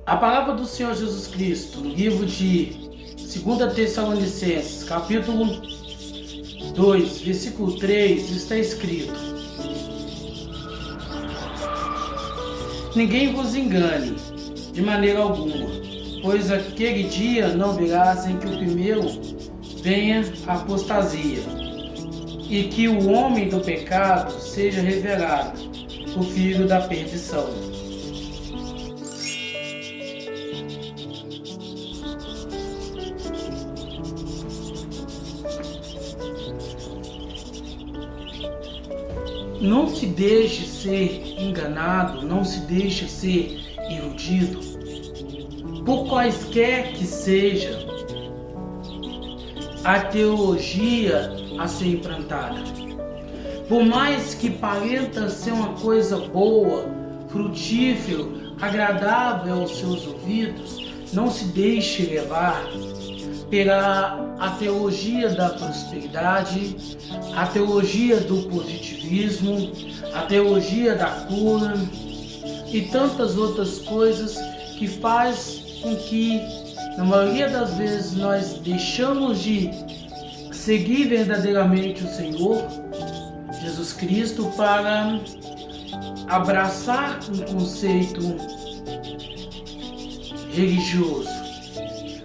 A palavra do Senhor Jesus Cristo, no livro de 2 Tessalonicenses, capítulo 2, versículo 3, está escrito: Ninguém vos engane de maneira alguma, pois aquele dia não virá sem que o primeiro venha a apostasia, e que o homem do pecado seja revelado, o filho da perdição. Não se deixe ser enganado, não se deixe ser iludido, por quaisquer que seja a teologia a ser implantada. Por mais que pareça ser uma coisa boa, frutífera, agradável aos seus ouvidos, não se deixe levar pela a teologia da prosperidade, a teologia do positivismo, a teologia da cura e tantas outras coisas que faz com que, na maioria das vezes, nós deixamos de seguir verdadeiramente o Senhor Jesus Cristo para abraçar um conceito religioso,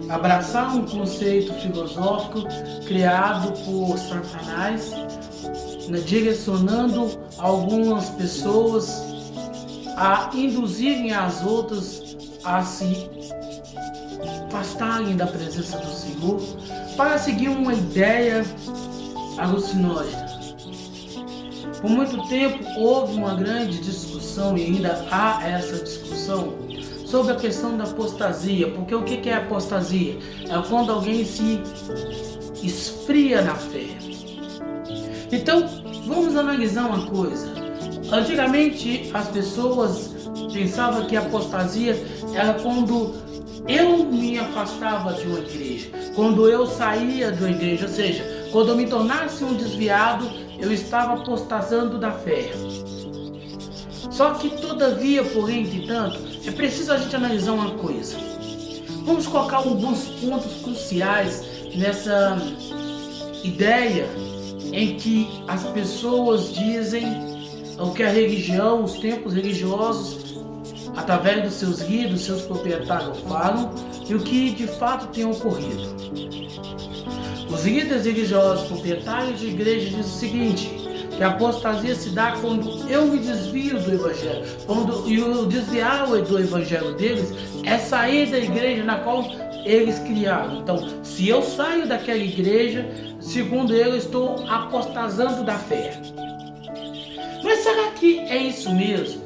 abraçar um conceito filosófico criado por Satanás, direcionando algumas pessoas a induzirem as outras a se afastarem da presença do Senhor para seguir uma ideia alucinógena. Por muito tempo houve uma grande discussão e ainda há essa discussão sobre a questão da apostasia, porque o que é apostasia? É quando alguém se esfria na fé. Então, vamos analisar uma coisa. Antigamente, as pessoas pensavam que a apostasia era quando eu me afastava de uma igreja, quando eu saía de uma igreja, ou seja, quando eu me tornasse um desviado, eu estava apostasando da fé. Só que, todavia, porém, entretanto, é preciso a gente analisar uma coisa. Vamos colocar alguns pontos cruciais nessa ideia em que as pessoas dizem o que a religião, os templos religiosos, através dos seus guias, dos seus proprietários falam e o que de fato tem ocorrido. Os líderes religiosos, proprietários de igreja dizem o seguinte: que a apostasia se dá quando eu me desvio do Evangelho. Quando eu desviar do Evangelho deles é sair da igreja na qual eles criaram. Então, se eu saio daquela igreja, segundo eu estou apostasando da fé. Mas será que é isso mesmo?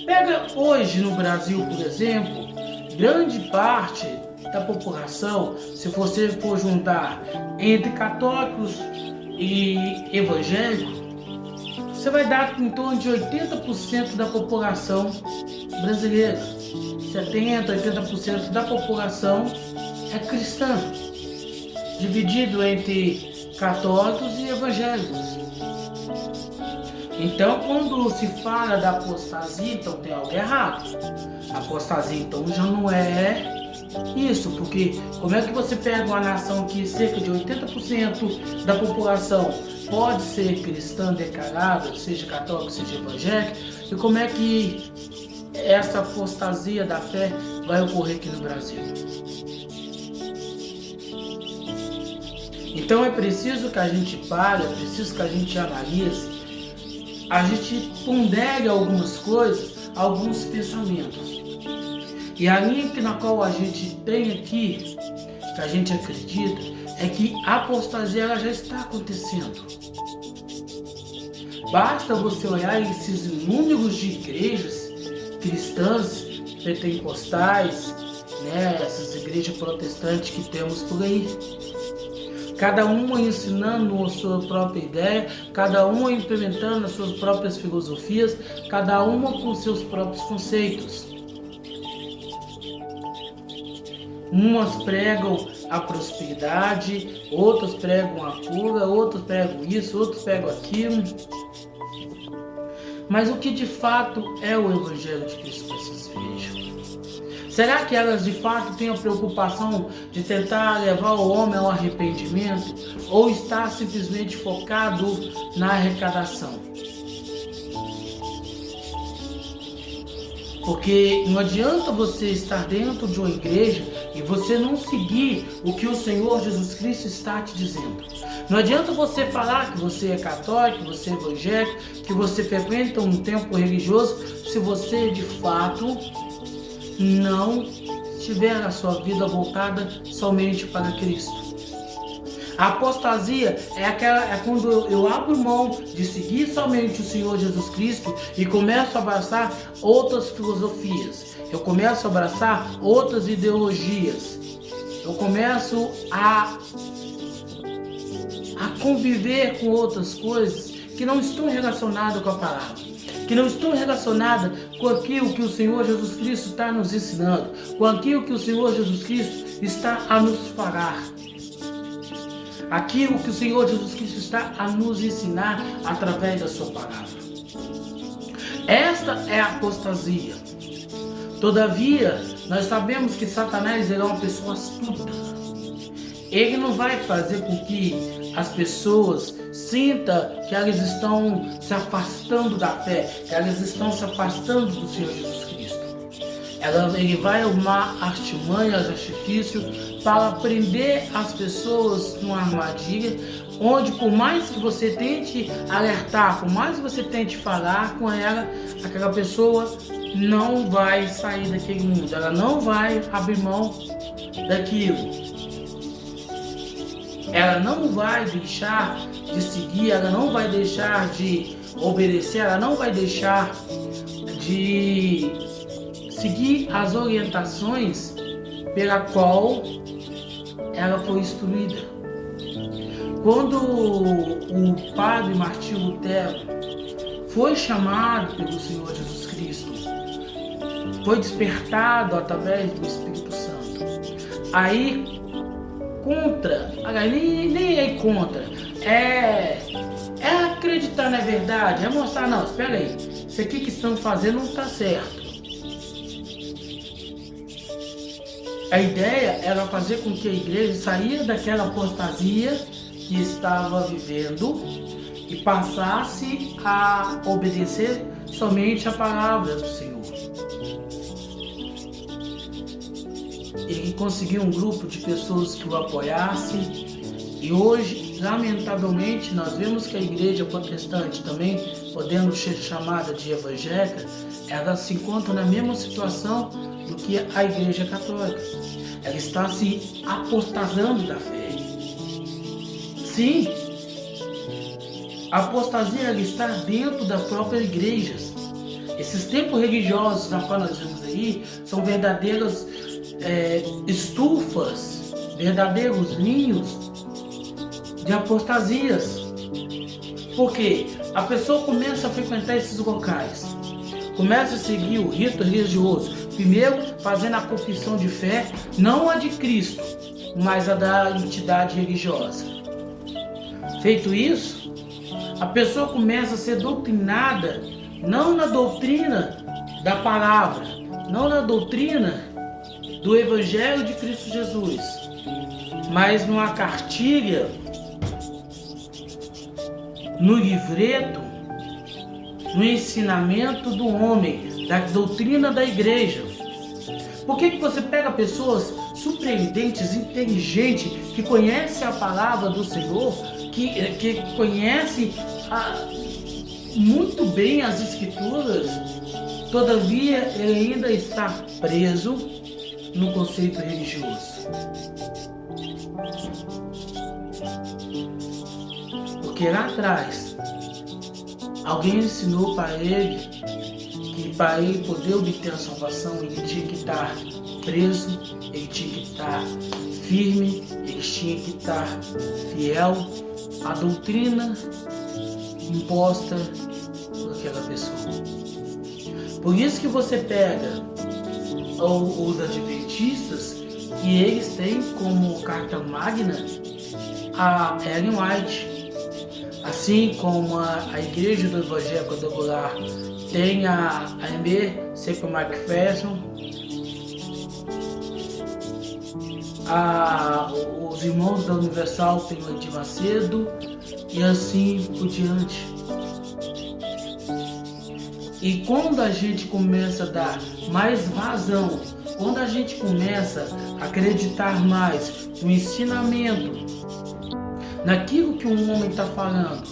Pega hoje no Brasil, por exemplo, grande parte da população, se você for juntar entre católicos e evangélicos, você vai dar em torno de 80% da população brasileira. 70%, 80% da população é cristã, dividido entre católicos e evangélicos. Então, quando se fala da apostasia, então tem algo errado. A apostasia, então, já não é isso, porque como é que você pega uma nação que cerca de 80% da população pode ser cristã declarada, seja católico, seja evangélico, e como é que essa apostasia da fé vai ocorrer aqui no Brasil? Então é preciso que a gente pare, é preciso que a gente analise, a gente pondere algumas coisas, alguns pensamentos. E a linha na qual a gente tem aqui, que a gente acredita, é que a apostasia ela já está acontecendo. Basta você olhar esses inúmeros de igrejas cristãs, pentecostais, essas igrejas protestantes que temos por aí. Cada uma ensinando a sua própria ideia, cada uma implementando as suas próprias filosofias, cada uma com seus próprios conceitos. Umas pregam a prosperidade, outras pregam a cura, outros pregam isso, outros pregam aquilo. Mas o que de fato é o Evangelho de Cristo para essas igrejas? Será que elas de fato têm a preocupação de tentar levar o homem ao arrependimento? Ou está simplesmente focado na arrecadação? Porque não adianta você estar dentro de uma igreja e você não seguir o que o Senhor Jesus Cristo está te dizendo. Não adianta você falar que você é católico, que você é evangélico, que você frequenta um templo religioso, se você de fato não tiver a sua vida voltada somente para Cristo. A apostasia é quando eu abro mão de seguir somente o Senhor Jesus Cristo e começo a abraçar outras filosofias. Eu começo a abraçar outras ideologias. Eu começo a conviver com outras coisas que não estão relacionadas com a palavra, que não estão relacionadas com aquilo que o Senhor Jesus Cristo está nos ensinando, com aquilo que o Senhor Jesus Cristo está a nos falar. Aquilo que o Senhor Jesus Cristo está a nos ensinar através da sua palavra. Esta é a apostasia. Todavia, nós sabemos que Satanás é uma pessoa astuta. Ele não vai fazer com que as pessoas sintam que elas estão se afastando da fé, que elas estão se afastando do Senhor Jesus Cristo. Ele vai arrumar artimanhas, artifício para prender as pessoas numa armadilha, onde por mais que você tente alertar, por mais que você tente falar com ela, aquela pessoa não vai sair daquele mundo, ela não vai abrir mão daquilo. Ela não vai deixar de seguir, ela não vai deixar de obedecer, ela não vai deixar de seguir as orientações pela qual ela foi instruída. Quando o padre Martinho Lutero foi chamado pelo Senhor Jesus Cristo, foi despertado através do Espírito Santo. Aí nem é contra, é acreditar na verdade, é mostrar, não, espera aí, isso aqui que estão fazendo não está certo. A ideia era fazer com que a igreja saísse daquela apostasia que estava vivendo e passasse a obedecer somente a palavra do Senhor. Ele conseguiu um grupo de pessoas que o apoiassem e hoje, lamentavelmente, nós vemos que a igreja protestante também, podendo ser chamada de evangélica, ela se encontra na mesma situação do que a igreja católica. Ela está se apostasando da fé. Sim, a apostasia ela está dentro da própria igreja. Esses templos religiosos na qual nós vemos aí são verdadeiras estufas, verdadeiros ninhos de apostasias. Porque a pessoa começa a frequentar esses locais, começa a seguir o rito religioso, primeiro fazendo a confissão de fé, não a de Cristo, mas a da entidade religiosa. Feito isso, a pessoa começa a ser doutrinada, não na doutrina da palavra, não na doutrina do Evangelho de Cristo Jesus, mas numa cartilha, no livreto, no ensinamento do homem, da doutrina da igreja. Por que você pega pessoas surpreendentes, inteligentes, que conhecem a palavra do Senhor, que conhecem muito bem as Escrituras, todavia ele ainda está preso no conceito religioso? Porque lá atrás, alguém ensinou para ele que para ele poder obter a salvação, ele tinha que estar preso, ele tinha que estar firme, ele tinha que estar fiel à doutrina imposta por aquela pessoa. Por isso que você pega os adventistas, e eles têm como carta magna a Ellen White, assim como a Igreja do Evangelho Quadrangular tem a AMB, sempre o Mark Ferguson, os irmãos da Universal têm o Edir Macedo e assim por diante. E quando a gente começa a dar mais vazão, quando a gente começa a acreditar mais no ensinamento, naquilo que um homem está falando,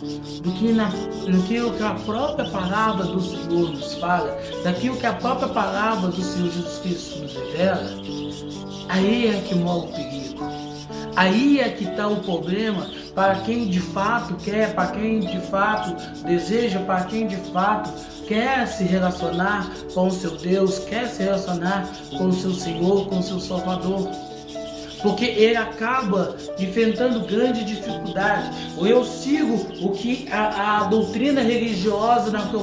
naquilo que a própria palavra do Senhor nos fala, daquilo que a própria palavra do Senhor Jesus Cristo nos revela, aí é que mora o perigo. Aí é que está o problema para quem de fato quer, para quem de fato deseja, para quem de fato quer se relacionar com o seu Deus, quer se relacionar com o seu Senhor, com o seu Salvador. Porque ele acaba enfrentando grande dificuldade. Ou eu sigo o que a doutrina religiosa na que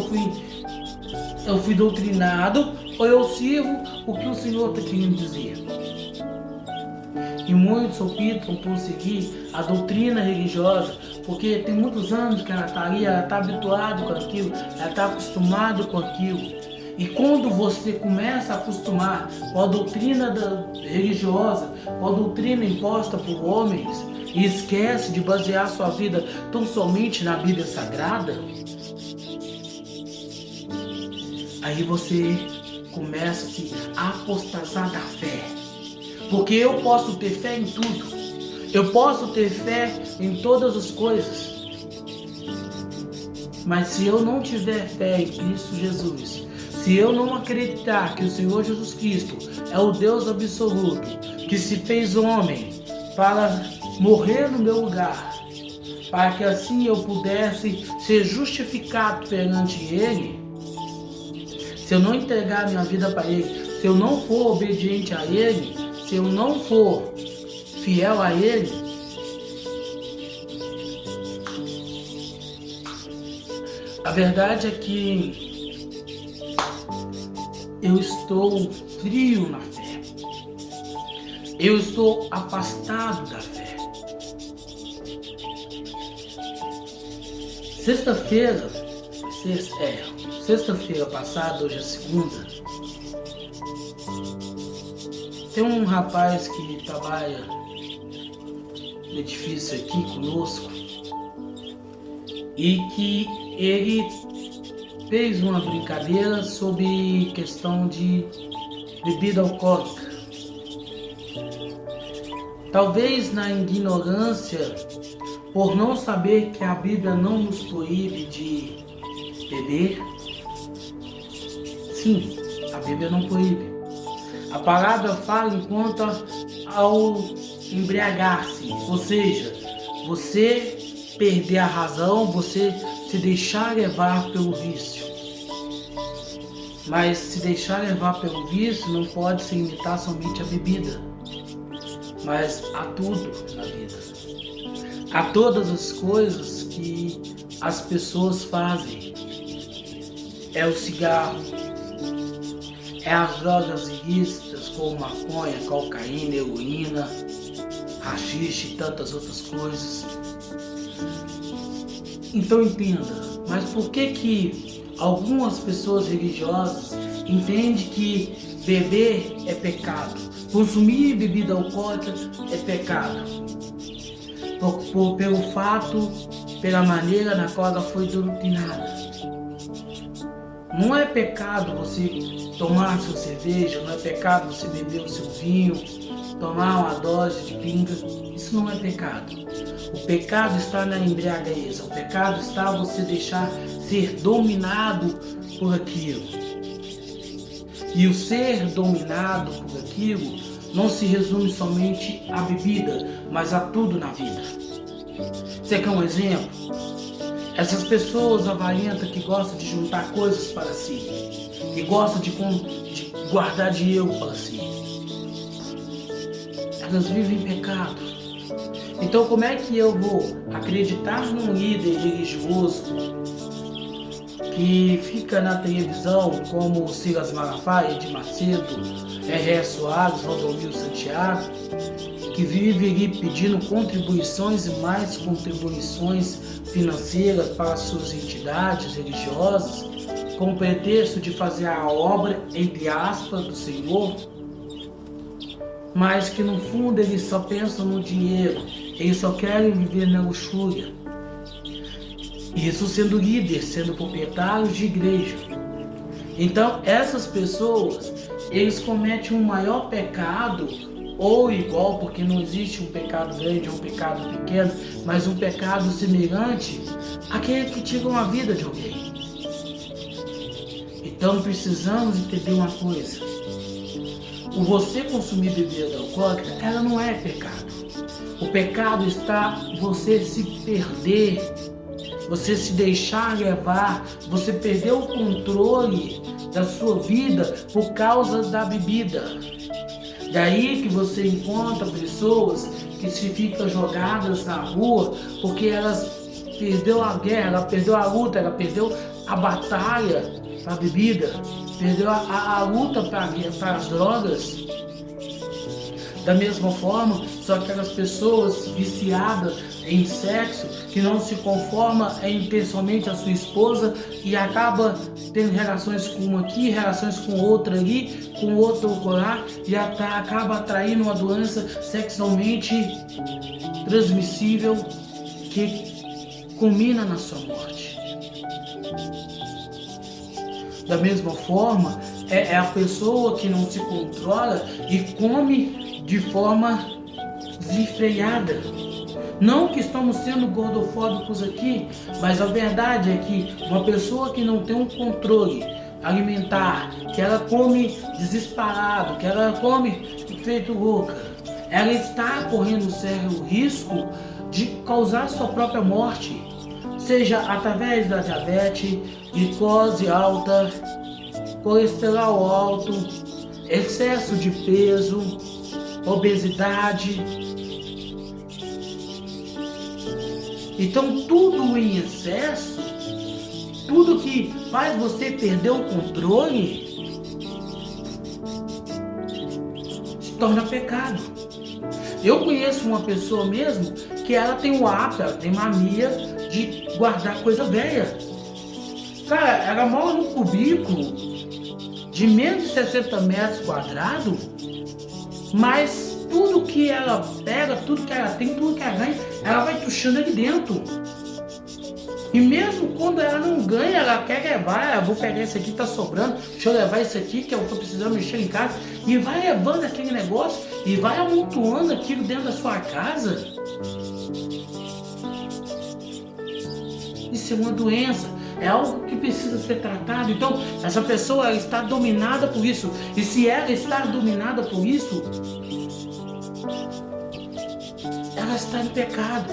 eu fui doutrinado, ou eu sigo o que o Senhor está querendo dizer. E muitos optam por seguir a doutrina religiosa, porque tem muitos anos que ela está ali, ela está habituada com aquilo, ela está acostumada com aquilo. E quando você começa a acostumar com a doutrina religiosa, com a doutrina imposta por homens, e esquece de basear sua vida tão somente na Bíblia Sagrada, aí você começa a se apostatar da fé. Porque eu posso ter fé em tudo. Eu posso ter fé em todas as coisas. Mas se eu não tiver fé em Cristo Jesus, se eu não acreditar que o Senhor Jesus Cristo é o Deus absoluto, que se fez homem para morrer no meu lugar, para que assim eu pudesse ser justificado perante Ele, se eu não entregar minha vida para Ele, se eu não for obediente a Ele, se eu não for fiel a Ele, a verdade é que eu estou frio na fé. Eu estou afastado da fé. Sexta-feira passada, hoje é segunda, tem um rapaz que trabalha no edifício aqui conosco e que ele fez uma brincadeira sobre questão de bebida alcoólica. Talvez na ignorância, por não saber que a Bíblia não nos proíbe de beber. Sim, a Bíblia não proíbe. A palavra fala enquanto ao embriagar-se, ou seja, você perder a razão, você se deixar levar pelo vício. Mas se deixar levar pelo vício não pode se limitar somente à bebida, mas a tudo na vida. A todas as coisas que as pessoas fazem. É o cigarro, é as drogas ilícitas como maconha, cocaína, heroína, haxixe e tantas outras coisas. Então entenda, mas por que algumas pessoas religiosas entendem que beber é pecado, consumir bebida alcoólica é pecado? Pelo fato, pela maneira na qual ela foi doutrinada. Não é pecado você tomar sua cerveja, não é pecado você beber o seu vinho, tomar uma dose de pinga. Isso não é pecado. O pecado está na embriaguez. O pecado está você deixar ser dominado por aquilo. E o ser dominado por aquilo não se resume somente à bebida, mas a tudo na vida. Você quer um exemplo? Essas pessoas avarentas que gostam de juntar coisas para si, que gostam de guardar dinheiro para si, elas vivem em pecado. Então como é que eu vou acreditar num líder religioso que fica na televisão como Silas Malafaia, Edir Macedo, R.R. Soares, Valdomiro Santiago, que vive ali pedindo contribuições e mais contribuições financeiras para suas entidades religiosas, com o pretexto de fazer a obra, entre aspas, do Senhor? mas que no fundo eles só pensam no dinheiro, eles só querem viver na luxúria. Isso sendo líder, sendo proprietários de igreja. Então essas pessoas, eles cometem um maior pecado, ou igual, porque não existe um pecado grande ou um pecado pequeno, mas um pecado semelhante àquele que tira a vida de alguém. Então precisamos entender uma coisa: o você consumir bebida alcoólica, ela não é pecado. O pecado está você se perder, você se deixar levar, você perder o controle da sua vida por causa da bebida. Daí que você encontra pessoas que se ficam jogadas na rua porque elas perdeu a guerra, ela perdeu a luta, ela perdeu a batalha para a bebida, perdeu a luta para as drogas. Da mesma forma, são aquelas pessoas viciadas em sexo que não se conforma em ter somente a sua esposa e acaba tendo relações com uma aqui, relações com outra ali, com outro lá, e acaba atraindo uma doença sexualmente transmissível que culmina na sua morte. Da mesma forma, é a pessoa que não se controla e come de forma desenfreada. Não que estamos sendo gordofóbicos aqui, mas a verdade é que uma pessoa que não tem um controle alimentar, que ela come desesperado, que ela come feito louca, ela está correndo sério risco de causar sua própria morte, seja através da diabetes, glicose alta, colesterol alto, excesso de peso, obesidade. Então tudo em excesso, tudo que faz você perder o controle, se torna pecado. Eu conheço uma pessoa mesmo que ela tem o hábito, ela tem mania de guardar coisa velha. Cara, ela mora num cubículo de menos de 60 metros quadrados, mas tudo que ela pega, tudo que ela tem, tudo que ela ganha, ela vai tuchando ali dentro. E mesmo quando ela não ganha, ela quer levar, vou pegar esse aqui que tá sobrando, deixa eu levar esse aqui que eu tô precisando mexer em casa, e vai levando aquele negócio e vai amontoando aquilo dentro da sua casa. Isso é uma doença, é algo que precisa ser tratado. Então essa pessoa está dominada por isso, e se ela está dominada por isso, ela está em pecado.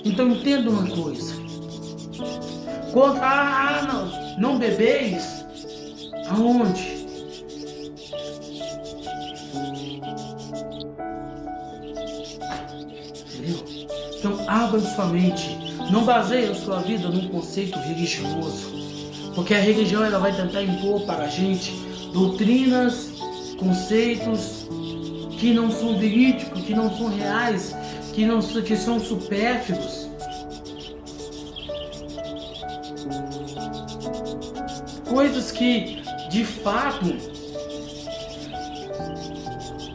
Então entenda uma coisa: quando não bebeis, aonde? Entendeu? Então abra sua mente, não baseie a sua vida num conceito religioso, porque a religião ela vai tentar impor para a gente doutrinas, conceitos que não são verídicos, que não são reais, que são supérfluos. Coisas que, de fato,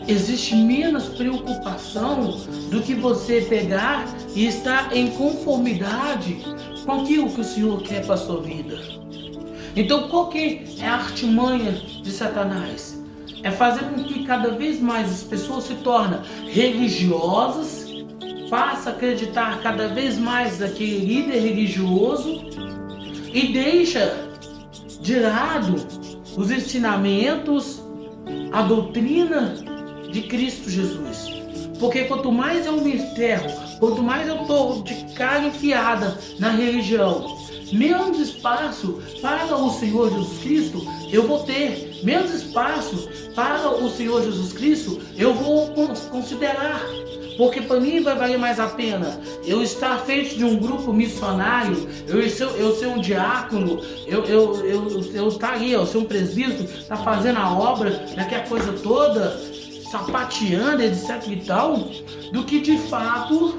existe menos preocupação do que você pegar e estar em conformidade com aquilo que o Senhor quer para a sua vida. Então, qual que é a artimanha de Satanás? É fazer com que cada vez mais as pessoas se tornem religiosas, passam a acreditar cada vez mais naquele líder religioso e deixa de lado os ensinamentos, a doutrina de Cristo Jesus. Porque quanto mais eu me enterro, quanto mais eu estou de cara enfiada na religião, menos espaço para o Senhor Jesus Cristo eu vou ter, menos espaço para o Senhor Jesus Cristo eu vou considerar. Porque para mim vai valer mais a pena eu estar à frente de um grupo missionário, eu ser um diácono, eu estar ali, eu ser um presbítero, estar fazendo a obra, daquela coisa toda, sapateando, etc e tal, do que de fato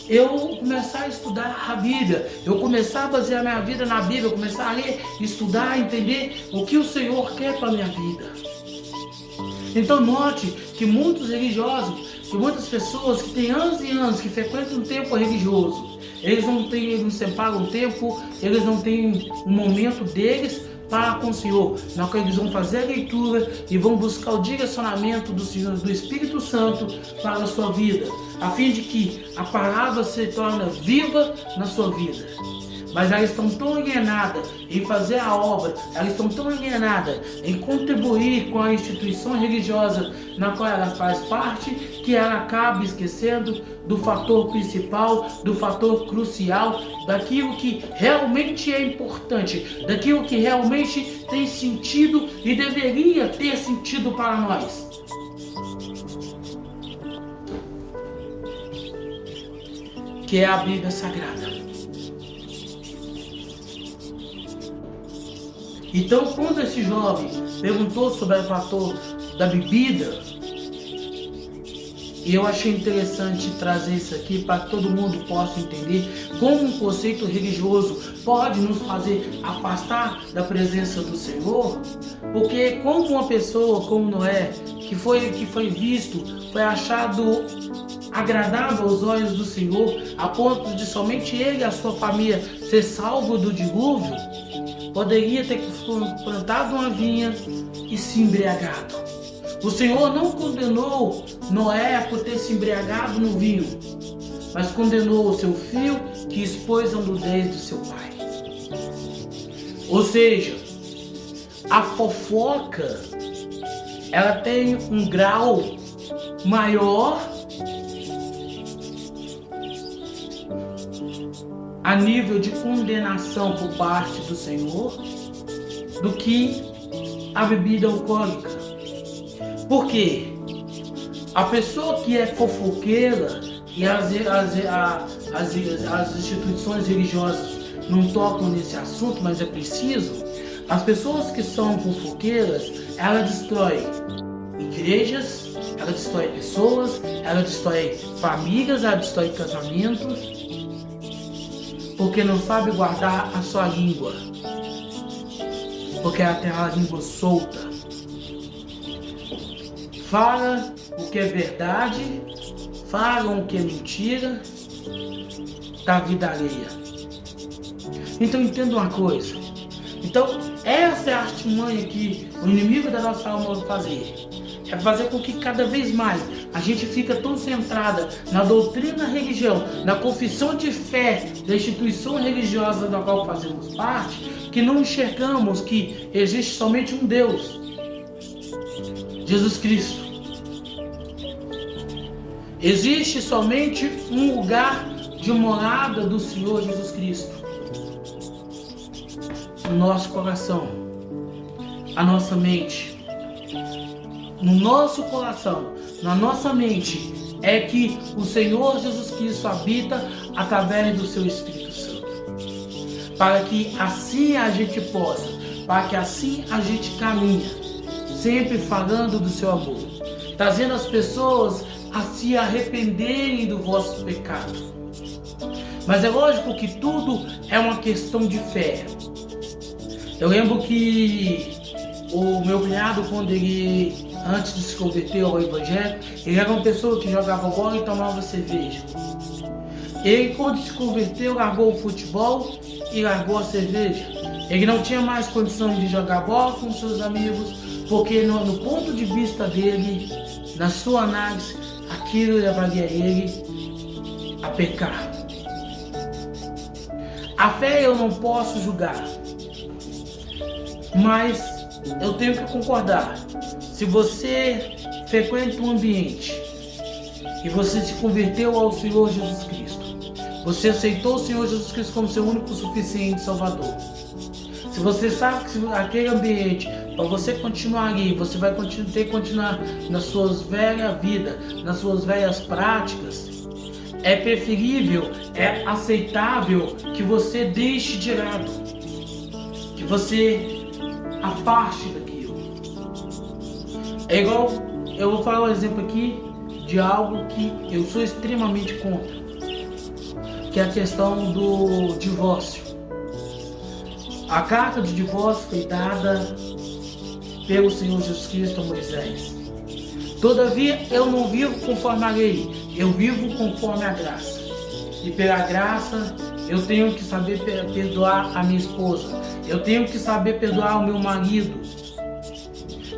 eu começar a estudar a Bíblia, eu começar a basear minha vida na Bíblia, eu começar a ler, estudar, entender o que o Senhor quer para a minha vida. Então note que muitos religiosos, que muitas pessoas que têm anos e anos, que frequentam um templo religioso, eles não separam um tempo, eles não têm um momento deles para com o Senhor, na qual eles vão fazer a leitura e vão buscar o direcionamento do Senhor, do Espírito Santo para a sua vida, a fim de que a palavra se torne viva na sua vida. Mas elas estão tão alienadas em fazer a obra, elas estão tão alienadas em contribuir com a instituição religiosa na qual ela faz parte, que ela acaba esquecendo do fator principal, do fator crucial, daquilo que realmente é importante, daquilo que realmente tem sentido e deveria ter sentido para nós. Que é a Bíblia Sagrada. Então, quando esse jovem perguntou sobre o fator da bebida, eu achei interessante trazer isso aqui para que todo mundo possa entender como um conceito religioso pode nos fazer afastar da presença do Senhor, porque como uma pessoa como Noé, que foi visto, foi achado agradável aos olhos do Senhor, a ponto de somente ele e a sua família ser salvo do dilúvio, poderia ter plantado uma vinha e se embriagado. O Senhor não condenou Noé por ter se embriagado no vinho, mas condenou o seu filho que expôs a nudez do seu pai. Ou seja, a fofoca, ela tem um grau maior a nível de condenação por parte do Senhor do que a bebida alcoólica. Por quê? A pessoa que é fofoqueira e as instituições religiosas não tocam nesse assunto, mas é preciso. As pessoas que são fofoqueiras, ela destrói igrejas, ela destrói pessoas, ela destrói famílias, ela destrói casamentos, porque não sabe guardar a sua língua, porque ela tem a língua solta. Fala o que é verdade, falam o que é mentira, da vida alheia. Então entenda uma coisa. Então essa é a artimanha que o inimigo da nossa alma vai fazer. É fazer com que cada vez mais a gente fica tão centrada na doutrina da religião, na confissão de fé da instituição religiosa da qual fazemos parte, que não enxergamos que existe somente um Deus, Jesus Cristo. Existe somente um lugar de morada do Senhor Jesus Cristo. No nosso coração, a nossa mente. No nosso coração, na nossa mente, é que o Senhor Jesus Cristo habita através do seu Espírito Santo. Para que assim a gente possa, para que assim a gente caminha, sempre falando do seu amor, trazendo as pessoas a se arrependerem do vosso pecado. Mas é lógico que tudo é uma questão de fé. Eu lembro que o meu cunhado, quando ele, antes de se converter ao Evangelho, ele era uma pessoa que jogava bola e tomava cerveja. Ele, quando se converteu, largou o futebol e largou a cerveja. Ele não tinha mais condição de jogar bola com seus amigos, porque no ponto de vista dele, na sua análise, aquilo levaria ele a pecar. A fé eu não posso julgar, mas eu tenho que concordar. Se você frequenta um ambiente e você se converteu ao Senhor Jesus Cristo, você aceitou o Senhor Jesus Cristo como seu único suficiente Salvador. Se você sabe que aquele ambiente, para você continuar ali, você vai ter que continuar nas suas velhas vidas, nas suas velhas práticas, é preferível, é aceitável que você deixe de lado, que você afaste daquilo. É igual, eu vou falar um exemplo aqui de algo que eu sou extremamente contra, que é a questão do divórcio. A carta de divórcio foi dada pelo Senhor Jesus Cristo a Moisés. Todavia, eu não vivo conforme a lei, eu vivo conforme a graça. E pela graça, eu tenho que saber perdoar a minha esposa. Eu tenho que saber perdoar o meu marido.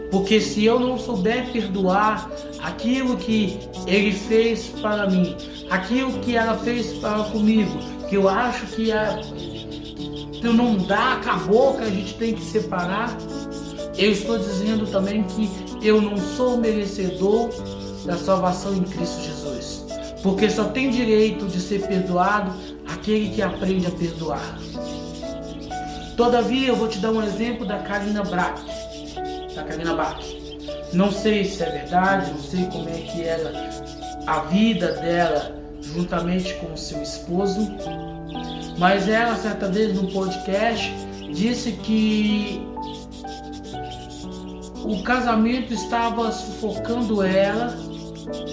Porque se eu não souber perdoar aquilo que ele fez para mim, aquilo que ela fez para comigo, que eu acho que não dá, acabou, que a gente tem que separar, eu estou dizendo também que eu não sou merecedor da salvação em Cristo Jesus. Porque só tem direito de ser perdoado aquele que aprende a perdoar. Todavia, eu vou te dar um exemplo da Karina Bach. Não sei se é verdade, não sei como é que era a vida dela juntamente com o seu esposo, mas ela, certa vez, num podcast, disse que o casamento estava sufocando ela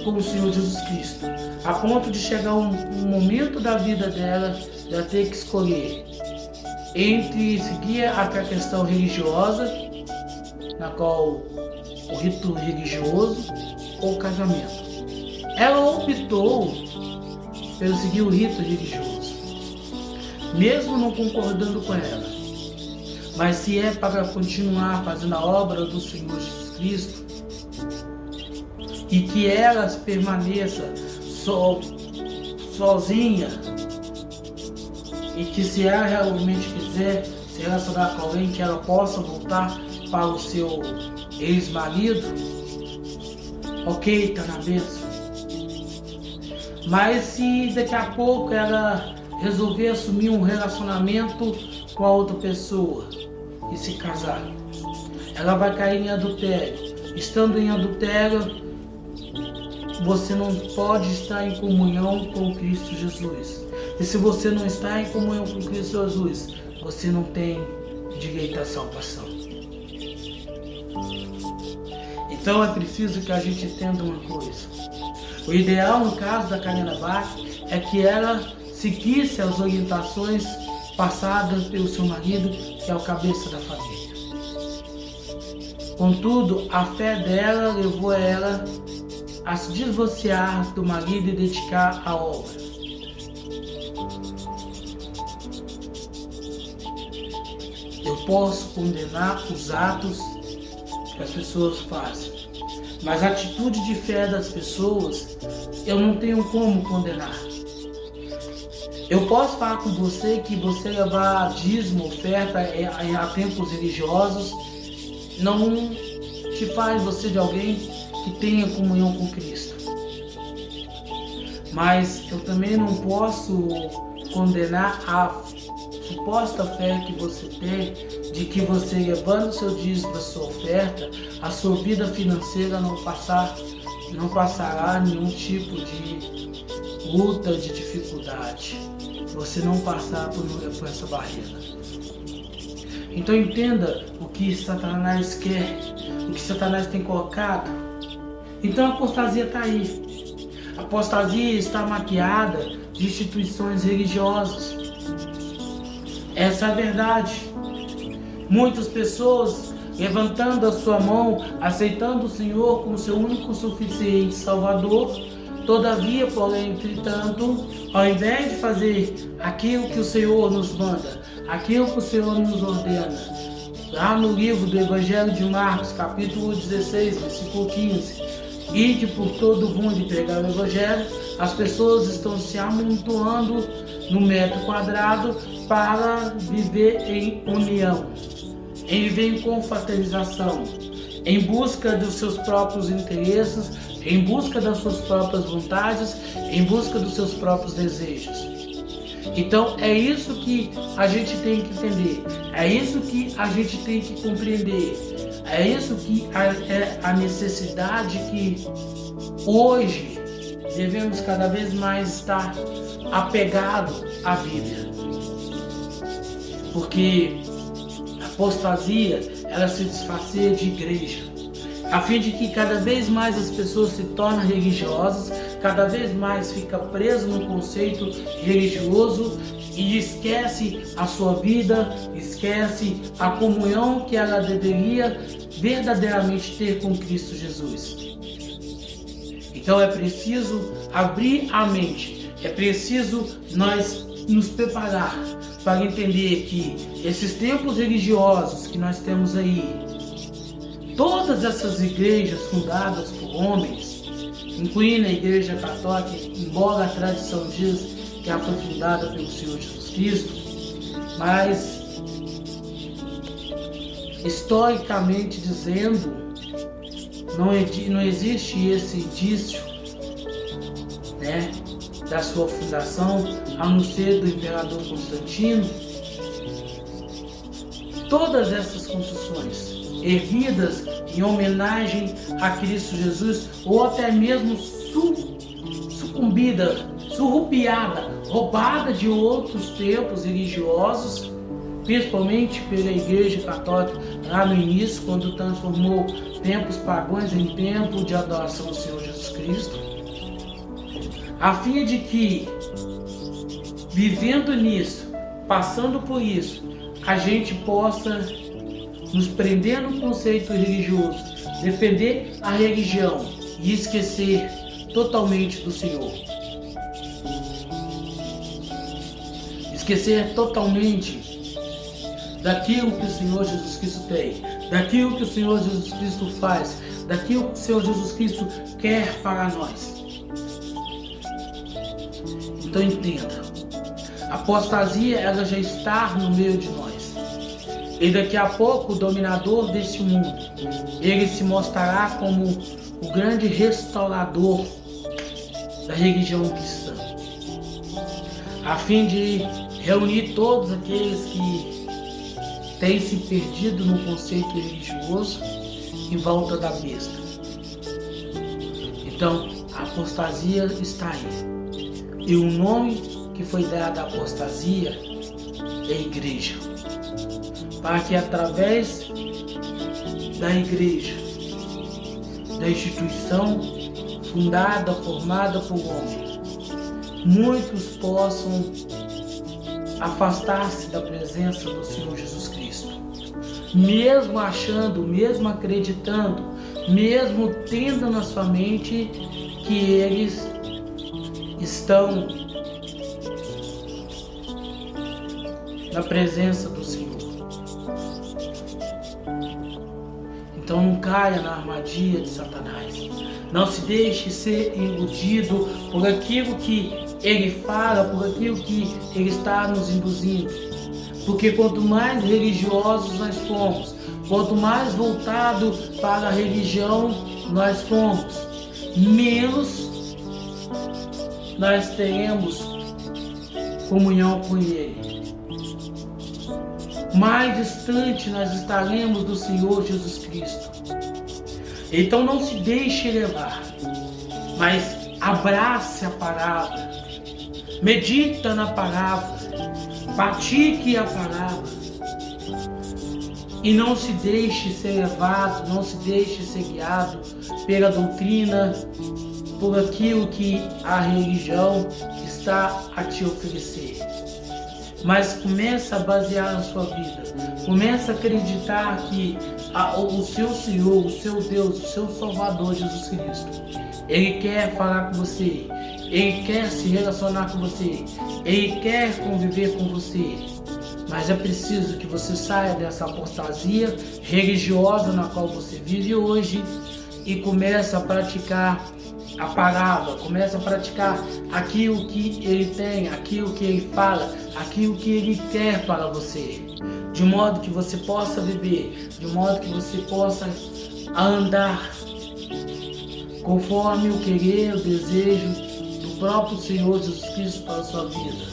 com o Senhor Jesus Cristo, a ponto de chegar um momento da vida dela de ela ter que escolher entre seguir a questão religiosa, na qual o rito religioso, ou o casamento. Ela optou por seguir o rito religioso, mesmo não concordando com ela. Mas se é para continuar fazendo a obra do Senhor Jesus Cristo, e que ela permaneça sozinha, e que se ela realmente quiser se relacionar com alguém, que ela possa voltar para o seu ex-marido, ok, está na bênção. Mas se daqui a pouco ela resolver assumir um relacionamento com a outra pessoa e se casar, ela vai cair em adultério. Estando em adultério, você não pode estar em comunhão com Cristo Jesus. E se você não está em comunhão com Cristo Jesus, você não tem direito à salvação. Então é preciso que a gente entenda uma coisa. O ideal, no caso da Karina Bach, é que ela seguisse as orientações passadas pelo seu marido, que é o cabeça da família. Contudo, a fé dela levou ela a se divorciar do marido e dedicar à obra. Eu posso condenar os atos que as pessoas fazem, mas a atitude de fé das pessoas eu não tenho como condenar. Eu posso falar com você que você levar dízimo, oferta a templos religiosos não te faz você de alguém que tenha comunhão com Cristo. Mas eu também não posso condenar a suposta fé que você tem de que você, levando o seu dízimo, a sua oferta, a sua vida financeira não passará nenhum tipo de luta, de dificuldade. Você não passar por essa barreira. Então entenda o que Satanás quer, o que Satanás tem colocado. Então a apostasia está aí. A apostasia está maquiada de instituições religiosas. Essa é a verdade. Muitas pessoas levantando a sua mão, aceitando o Senhor como seu único suficiente Salvador, todavia, porém, entretanto, ao invés de fazer aquilo que o Senhor nos manda, aquilo que o Senhor nos ordena, lá no livro do Evangelho de Marcos, capítulo 16, versículo 15, ide por todo o mundo e pregar o Evangelho, as pessoas estão se amontoando no metro quadrado para viver em união, em viver em confraternização, em busca dos seus próprios interesses, em busca das suas próprias vontades, em busca dos seus próprios desejos. Então é isso que a gente tem que entender, é isso que a gente tem que compreender, é isso que é a necessidade que hoje devemos cada vez mais estar apegado à Bíblia. Porque a apostasia, ela se disfarça de igreja, a fim de que cada vez mais as pessoas se tornam religiosas, cada vez mais fica preso no conceito religioso e esquece a sua vida, esquece a comunhão que ela deveria verdadeiramente ter com Cristo Jesus. Então é preciso abrir a mente, é preciso nós nos preparar para entender que esses templos religiosos que nós temos aí, todas essas igrejas fundadas por homens, incluindo a Igreja Católica, embora a tradição diz que ela foi fundada pelo Senhor Jesus Cristo, mas historicamente dizendo, não existe esse indício, né, da sua fundação, a não ser do imperador Constantino. Todas essas construções erguidas em homenagem a Cristo Jesus, ou até mesmo surrupiada, roubada de outros templos religiosos, principalmente pela Igreja Católica lá no início, quando transformou templos pagãos em templo de adoração ao Senhor Jesus Cristo, a fim de que, vivendo nisso, passando por isso, a gente possa nos prender no conceito religioso, defender a religião e esquecer totalmente do Senhor. Esquecer totalmente daquilo que o Senhor Jesus Cristo tem, daquilo que o Senhor Jesus Cristo faz, daquilo que o Senhor Jesus Cristo quer para nós. Então entenda, a apostasia ela já está no meio de nós. E daqui a pouco o dominador deste mundo, ele se mostrará como o grande restaurador da religião cristã, a fim de reunir todos aqueles que têm se perdido no conceito religioso em volta da besta. Então, a apostasia está aí. E o nome que foi dado à apostasia é igreja. Para que através da igreja, da instituição fundada, formada por homem, muitos possam afastar-se da presença do Senhor Jesus Cristo, mesmo achando, mesmo acreditando, mesmo tendo na sua mente que eles estão na presença do Senhor. Então não caia na armadilha de Satanás. Não se deixe ser iludido por aquilo que ele fala, por aquilo que ele está nos induzindo. Porque quanto mais religiosos nós formos, quanto mais voltado para a religião nós formos, menos nós teremos comunhão com ele. Mais distante nós estaremos do Senhor Jesus Cristo. Então não se deixe levar, mas abrace a palavra, medita na palavra, pratique a palavra e não se deixe ser levado, não se deixe ser guiado pela doutrina, por aquilo que a religião está a te oferecer. Mas começa a basear na sua vida, começa a acreditar que o seu Senhor, o seu Deus, o seu Salvador Jesus Cristo, Ele quer falar com você, Ele quer se relacionar com você, Ele quer conviver com você. Mas é preciso que você saia dessa apostasia religiosa na qual você vive hoje e comece a praticar a palavra, comece a praticar aquilo que Ele tem, aquilo que Ele fala, aquilo que Ele quer para você, de modo que você possa viver, de modo que você possa andar conforme o querer, o desejo do próprio Senhor Jesus Cristo para a sua vida,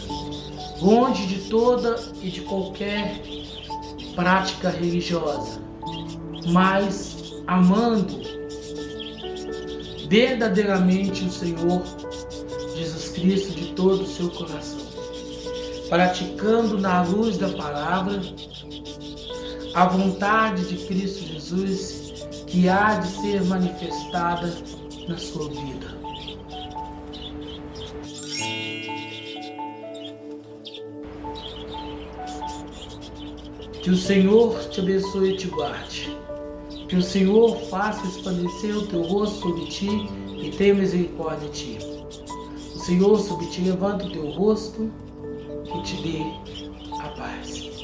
longe de toda e de qualquer prática religiosa, mas amando verdadeiramente o Senhor Jesus Cristo de todo o seu coração, praticando na luz da palavra a vontade de Cristo Jesus que há de ser manifestada na sua vida. Que o Senhor te abençoe e te guarde. Que o Senhor faça resplandecer o teu rosto sobre ti e tenha misericórdia de ti. O Senhor sobre ti levanta o teu rosto e te dê a paz.